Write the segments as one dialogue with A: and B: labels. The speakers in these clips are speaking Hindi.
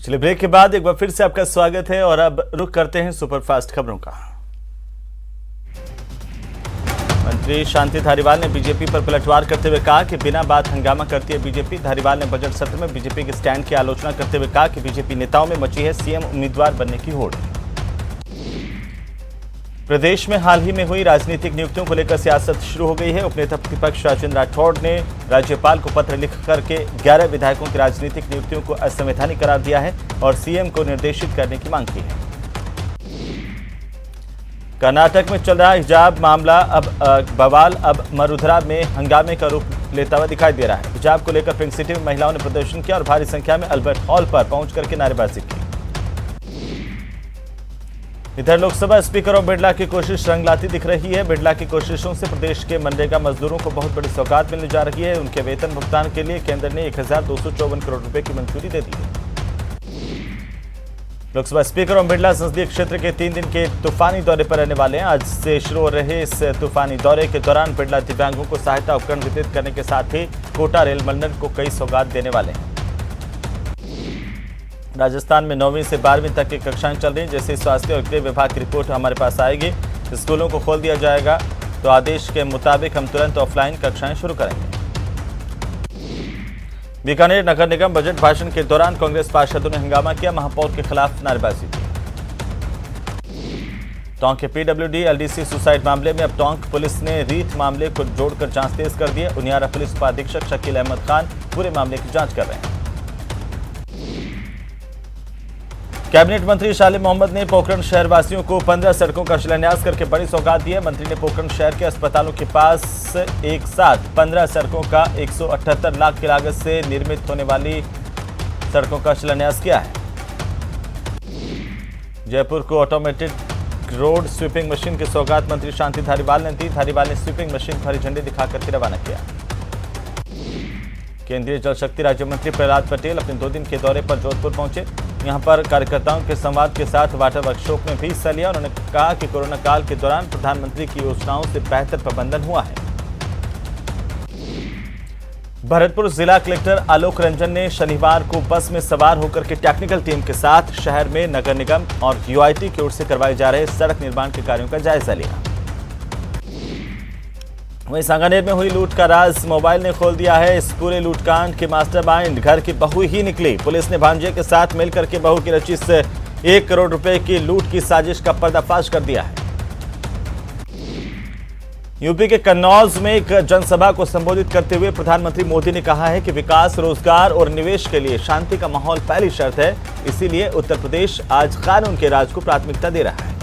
A: पिछले ब्रेक के बाद एक बार फिर से आपका स्वागत है और अब रुक करते हैं सुपरफास्ट खबरों का। मंत्री शांति धारीवाल ने बीजेपी पर पलटवार करते हुए कहा कि बिना बात हंगामा करती है बीजेपी। धारीवाल ने बजट सत्र में बीजेपी के स्टैंड की आलोचना करते हुए कहा कि बीजेपी नेताओं में मची है सीएम उम्मीदवार बनने की होड़। प्रदेश में हाल ही में हुई राजनीतिक नियुक्तियों को लेकर सियासत शुरू हो गई है। उपनेता प्रतिपक्ष राजेंद्र राठौड़ ने राज्यपाल को पत्र लिख करके 11 विधायकों की राजनीतिक नियुक्तियों को असंवैधानिक करार दिया है और सीएम को निर्देशित करने की मांग की है। कर्नाटक में चल रहा हिजाब मामला बवाल अब मरुधरा में हंगामे का रूप लेता हुआ दिखाई दे रहा है। हिजाब को लेकर पिंक सिटी में महिलाओं ने प्रदर्शन किया और भारी संख्या में अल्बर्ट हॉल पर पहुंच करके नारेबाजी की। इधर लोकसभा स्पीकर ओम बिरला की कोशिश रंग लाती दिख रही है। बिरला की कोशिशों से प्रदेश के मनरेगा मजदूरों को बहुत बड़ी सौगात मिलने जा रही है। उनके वेतन भुगतान के लिए केंद्र ने 1254 करोड़ रुपए की मंजूरी दे दी है। लोकसभा स्पीकर ओम बिरला संसदीय क्षेत्र के 3 दिन के तूफानी दौरे पर रहने वाले हैं। आज से शुरू हो रहे इस तूफानी दौरे के दौरान बिरला दिव्यांगों को सहायता उपकरण वितरित करने के साथ ही कोटा रेल मंडल को कई सौगात देने वाले हैं। राजस्थान में 9वीं से 12वीं तक की कक्षाएं चल रही। जैसे स्वास्थ्य और गृह विभाग की रिपोर्ट हमारे पास आएगी, स्कूलों को खोल दिया जाएगा तो आदेश के मुताबिक हम तुरंत ऑफलाइन कक्षाएं शुरू करेंगे। बीकानेर नगर निगम बजट भाषण के दौरान कांग्रेस पार्षदों ने हंगामा किया, महापौर के खिलाफ नारेबाजी की। टोंक के पीडब्ल्यूडी एलडीसी सुसाइड मामले में अब टोंक पुलिस ने रीठ मामले को जोड़कर जांच तेज कर दी है। उनियारा पुलिस उपाधीक्षक शकील अहमद खान पूरे मामले की जांच कर रहे हैं। कैबिनेट मंत्री शाले मोहम्मद ने पोखरण शहर वासियों को 15 सड़कों का शिलान्यास करके बड़ी सौगात दी है। मंत्री ने पोखरण शहर के अस्पतालों के पास एक साथ 15 सड़कों का 178 लाख की लागत से निर्मित होने वाली सड़कों का शिलान्यास किया है। जयपुर को ऑटोमेटेड रोड स्वीपिंग मशीन की सौगात मंत्री शांति धारीवाल ने दी। धारीवाल ने स्वीपिंग मशीन को हरी झंडी दिखाकर के रवाना किया। केंद्रीय जल शक्ति राज्य मंत्री प्रहलाद पटेल अपने 2 दिन के दौरे पर जोधपुर पहुंचे। यहां पर कार्यकर्ताओं के संवाद के साथ वाटर वर्कशॉप में भी हिस्सा लिया। उन्होंने कहा कि कोरोना काल के दौरान प्रधानमंत्री की योजनाओं से बेहतर प्रबंधन हुआ है। भरतपुर जिला कलेक्टर आलोक रंजन ने शनिवार को बस में सवार होकर के टेक्निकल टीम के साथ शहर में नगर निगम और यूआईटी की ओर से करवाए जा रहे सड़क निर्माण के कार्यों का जायजा लिया। वहीं सांगानेर में हुई लूट का राज मोबाइल ने खोल दिया है। इस पूरे लूटकांड के मास्टरमाइंड घर की बहू ही निकली। पुलिस ने भांजे के साथ मिलकर के बहू की रची इस 1 करोड़ रुपए की लूट की साजिश का पर्दाफाश कर दिया है। यूपी के कन्नौज में एक जनसभा को संबोधित करते हुए प्रधानमंत्री मोदी ने कहा है कि विकास, रोजगार और निवेश के लिए शांति का माहौल पहली शर्त है। इसीलिए उत्तर प्रदेश आज कानून के राज को प्राथमिकता दे रहा है।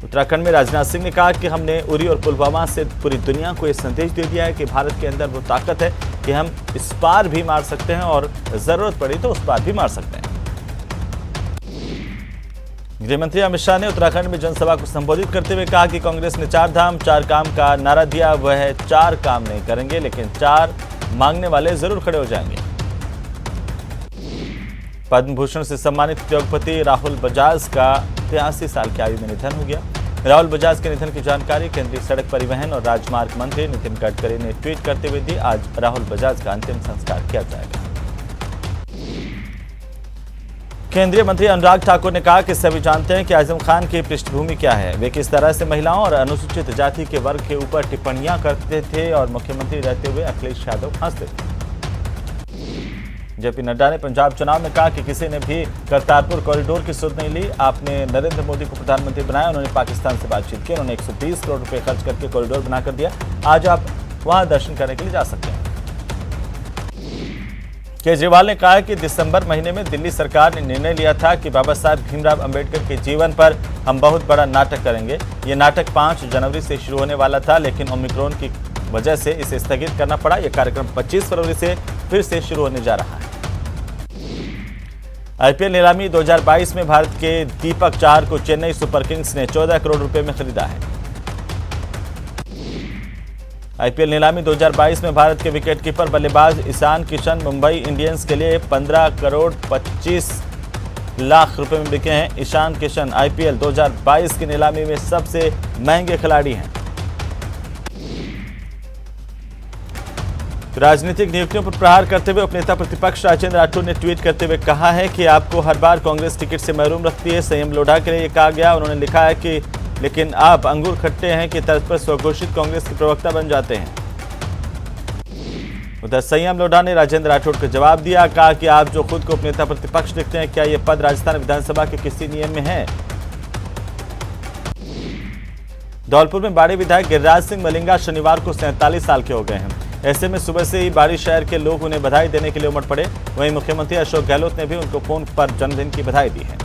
A: उत्तराखंड में राजनाथ सिंह ने कहा कि हमने उरी और पुलवामा से पूरी दुनिया को यह संदेश दे दिया है कि भारत के अंदर वो ताकत है कि हम इस पार भी मार सकते हैं और जरूरत पड़ी तो उस पार भी मार सकते हैं। गृह मंत्री अमित शाह ने उत्तराखंड में जनसभा को संबोधित करते हुए कहा कि कांग्रेस ने 4 धाम 4 काम का नारा दिया, वह 4 काम नहीं करेंगे लेकिन 4 मांगने वाले जरूर खड़े हो जाएंगे। पद्म भूषण से सम्मानित उद्योगपति राहुल बजाज का 83 साल की आयु में निधन हो गया। राहुल बजाज के निधन की जानकारी केंद्रीय सड़क परिवहन और राजमार्ग मंत्री नितिन गडकरी ने ट्वीट करते हुए दी। आज राहुल बजाज का अंतिम संस्कार किया जाएगा। केंद्रीय मंत्री अनुराग ठाकुर ने कहा कि सभी जानते हैं कि आजम खान की पृष्ठभूमि क्या है, वे किस तरह से महिलाओं और अनुसूचित जाति के वर्ग के ऊपर टिप्पणियां करते थे और मुख्यमंत्री रहते हुए अखिलेश यादव हंसते थे। जेपी नड्डा ने पंजाब चुनाव में कहा कि किसी ने भी करतारपुर कॉरिडोर की सुध नहीं ली। आपने नरेंद्र मोदी को प्रधानमंत्री बनाया, उन्होंने पाकिस्तान से बातचीत की, उन्होंने 120 करोड़ रुपए खर्च करके कॉरिडोर बनाकर दिया। आज आप वहां दर्शन करने के लिए जा सकते हैं। केजरीवाल ने कहा कि दिसंबर महीने में दिल्ली सरकार ने निर्णय लिया था कि बाबा साहब भीमराव अंबेडकर के जीवन पर हम बहुत बड़ा नाटक करेंगे। ये नाटक 5 जनवरी से शुरू होने वाला था, लेकिन ओमिक्रॉन की वजह से इसे स्थगित करना पड़ा। यह कार्यक्रम 25 फरवरी से फिर से शुरू होने जा रहा है। आईपीएल नीलामी 2022 में भारत के दीपक चाहर को चेन्नई सुपर किंग्स ने 14 करोड़ रुपए में खरीदा है। आईपीएल नीलामी 2022 में भारत के विकेटकीपर बल्लेबाज ईशान किशन मुंबई इंडियंस के लिए 15 करोड़ 25 लाख रुपए में बिके हैं। ईशान किशन आईपीएल 2022 की नीलामी में सबसे महंगे खिलाड़ी हैं। राजनीतिक नियुक्तियों पर प्रहार करते हुए उपनेता प्रतिपक्ष राजेंद्र राठौड़ ने ट्वीट करते हुए कहा है कि आपको हर बार कांग्रेस टिकट से महरूम रखती है। संयम लोढ़ा के लिए कहा गया। उन्होंने लिखा है कि लेकिन आप अंगूर खट्टे हैं कि तर्ज पर स्वघोषित कांग्रेस के प्रवक्ता बन जाते हैं। उधर संयम लोढ़ा ने राजेंद्र राठौड़ को जवाब दिया, कहा कि आप जो खुद को उपनेता प्रतिपक्ष लिखते हैं, क्या यह पद राजस्थान विधानसभा के किसी नियम में है? धौलपुर में बाड़ी विधायक गिरिराज सिंह मलिंगा शनिवार को 47 साल के हो गए हैं। ऐसे में सुबह से ही बाड़ी शहर के लोग उन्हें बधाई देने के लिए उमड़ पड़े। वहीं मुख्यमंत्री अशोक गहलोत ने भी उनको फोन पर जन्मदिन की बधाई दी है।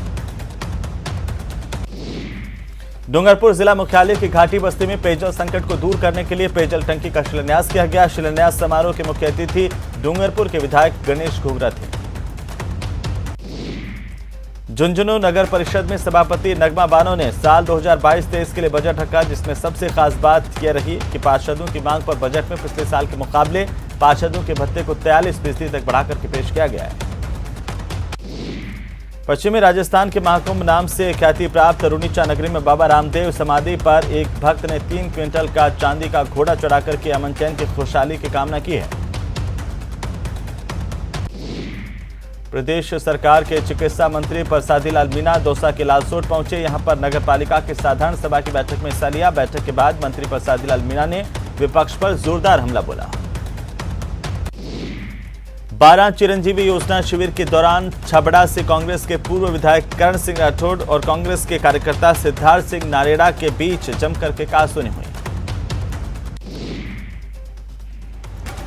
A: डूंगरपुर जिला मुख्यालय की घाटी बस्ती में पेयजल संकट को दूर करने के लिए पेयजल टंकी का शिलान्यास किया गया। शिलान्यास समारोह के मुख्य अतिथि डूंगरपुर के विधायक गणेश घुघरा थे। झुंझुनू नगर परिषद में सभापति नगमा बानो ने साल 2022-23 के लिए बजट रखा, जिसमें सबसे खास बात यह रही कि पार्षदों की मांग पर बजट में पिछले साल के मुकाबले पार्षदों के भत्ते को 43% तक बढ़ाकर के पेश किया गया है। पश्चिमी राजस्थान के महाकुंभ नाम से ख्याति प्राप्त रुनीचा नगरी में बाबा रामदेव समाधि पर एक भक्त ने 3 क्विंटल का चांदी का घोड़ा चढ़ाकर के अमन चैन की खुशहाली की कामना की है। प्रदेश सरकार के चिकित्सा मंत्री प्रसादी लाल मीणा दौसा के लालसोट पहुंचे। यहां पर नगर पालिका की साधारण सभा की बैठक में हिस्सा लिया। बैठक के बाद मंत्री प्रसादी लाल मीणा ने विपक्ष पर जोरदार हमला बोला। 12 चिरंजीवी योजना शिविर के दौरान छबड़ा से कांग्रेस के पूर्व विधायक करण सिंह राठौड़ और कांग्रेस के कार्यकर्ता सिद्धार्थ सिंह नारेड़ा के बीच जमकर के कहासुनी हुई।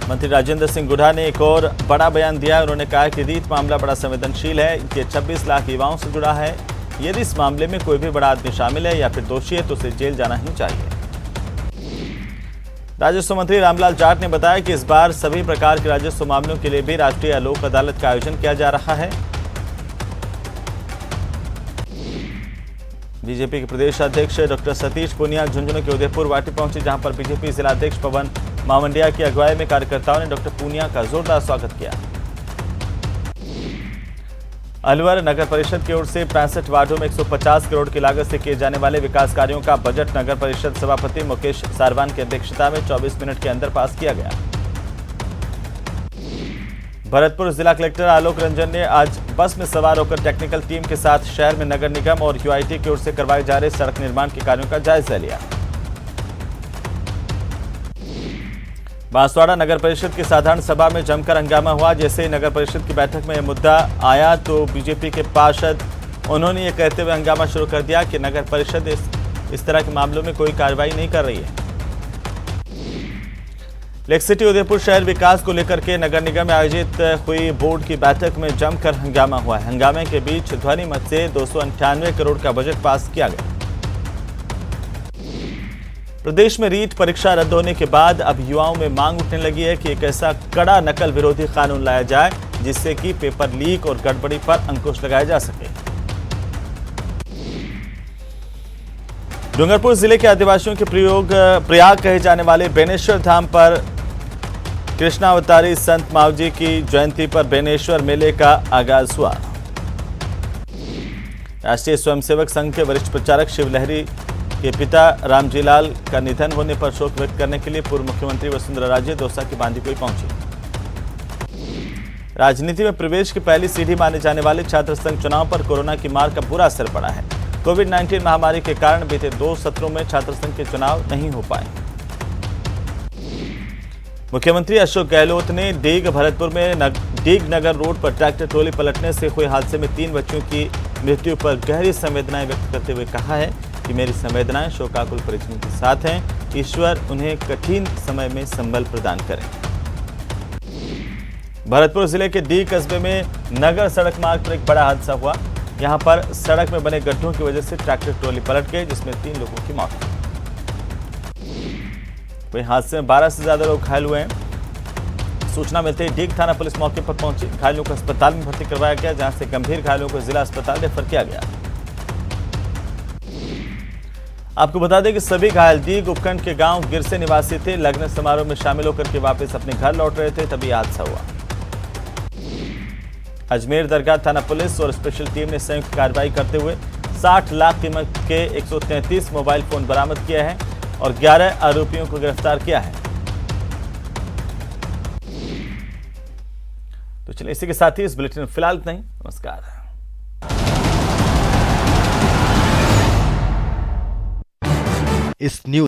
A: मंत्री राजेंद्र सिंह गुढ़ा ने एक और बड़ा बयान दिया। उन्होंने कहा कि रीत मामला बड़ा संवेदनशील है। ये 26 लाख युवाओं से जुड़ा है। यदि इस मामले में कोई भी बड़ा आदमी शामिल है या फिर दोषी है तो उसे जेल जाना ही चाहिए। राजस्व मंत्री रामलाल जाट ने बताया कि इस बार सभी प्रकार के राजस्व मामलों के लिए भी राष्ट्रीय लोक अदालत का आयोजन किया जा रहा है। बीजेपी के प्रदेश अध्यक्ष डॉक्टर सतीश पूनिया झुंझुनू के उदयपुर वाटी पहुंचे, जहां पर बीजेपी जिला अध्यक्ष पवन मावंडिया की अगुवाई में कार्यकर्ताओं ने डॉक्टर पूनिया का जोरदार स्वागत किया। अलवर नगर परिषद की ओर से 65 वार्डों में 150 करोड़ की लागत से किए जाने वाले विकास कार्यों का बजट नगर परिषद सभापति मुकेश सारवान की अध्यक्षता में 24 मिनट के अंदर पास किया गया। भरतपुर जिला कलेक्टर आलोक रंजन ने आज बस में सवार होकर टेक्निकल टीम के साथ शहर में नगर निगम और यूआईटी की ओर से करवाए जा रहे सड़क निर्माण के कार्यों का जायजा लिया। बांसवाड़ा नगर परिषद की साधारण सभा में जमकर हंगामा हुआ। जैसे ही नगर परिषद की बैठक में यह मुद्दा आया तो बीजेपी के पार्षद उन्होंने ये कहते हुए हंगामा शुरू कर दिया कि नगर परिषद इस तरह के मामलों में कोई कार्रवाई नहीं कर रही है। लेक सिटी उदयपुर शहर विकास को लेकर के नगर निगम में आयोजित हुई बोर्ड की बैठक में जमकर हंगामा हुआ। हंगामे के बीच ध्वनि मत से 298 करोड़ का बजट पास किया गया। प्रदेश में रीट परीक्षा रद्द होने के बाद अब युवाओं में मांग उठने लगी है कि एक ऐसा कड़ा नकल विरोधी कानून लाया जाए जिससे कि पेपर लीक और गड़बड़ी पर अंकुश लगाया जा सके। डूंगरपुर जिले के आदिवासियों के प्रयाग कहे जाने वाले बेनेश्वर धाम पर कृष्णावतारी संत मावजी की जयंती पर बेनेश्वर मेले का आगाज हुआ। राष्ट्रीय स्वयंसेवक संघ के वरिष्ठ प्रचारक शिव लहरी के पिता रामजीलाल का निधन होने पर शोक व्यक्त करने के लिए पूर्व मुख्यमंत्री वसुंधरा राजे दौसा की बांदीकुई पहुंची। राजनीति में प्रवेश की पहली सीढ़ी माने जाने वाले छात्र संघ चुनाव पर कोरोना की मार का बुरा असर पड़ा है। कोविड-19 महामारी के कारण बीते 2 सत्रों में छात्र संघ के चुनाव नहीं हो पाए। मुख्यमंत्री अशोक गहलोत ने डीग भरतपुर में डीग नगर रोड पर ट्रैक्टर ट्रॉली पलटने से हुए हादसे में 3 बच्चों की मृत्यु पर गहरी संवेदनाएं व्यक्त करते हुए कहा है कि मेरी संवेदनाएं शोकाकुल परिजनों के साथ हैं। ईश्वर उन्हें कठिन समय में संबल प्रदान करें। भरतपुर जिले के डी कस्बे में नगर सड़क मार्ग पर एक बड़ा हादसा हुआ। यहां पर सड़क में बने गड्ढों की वजह से ट्रैक्टर ट्रॉली पलट गई, जिसमें 3 लोगों की मौत हुई। वहीं हादसे में 12 से ज्यादा लोग घायल हुए हैं। सूचना मिलते ही डीग थाना पुलिस मौके पर पहुंची। घायलों को अस्पताल में भर्ती करवाया गया, जहां से गंभीर घायलों को जिला अस्पताल रेफर किया गया। आपको बता दें कि सभी घायल डीग उपखंड के गांव गिरसे निवासी थे। लग्न समारोह में शामिल होकर के वापस अपने घर लौट रहे थे, तभी हादसा हुआ। अजमेर दरगाह थाना पुलिस और स्पेशल टीम ने संयुक्त कार्रवाई करते हुए 60 लाख कीमत के 133 मोबाइल फोन बरामद किया है और 11 आरोपियों को गिरफ्तार किया है। तो चलिए इसी के साथ ही इस बुलेटिन में फिलहाल इतना ही। नमस्कार।
B: इस न्यूज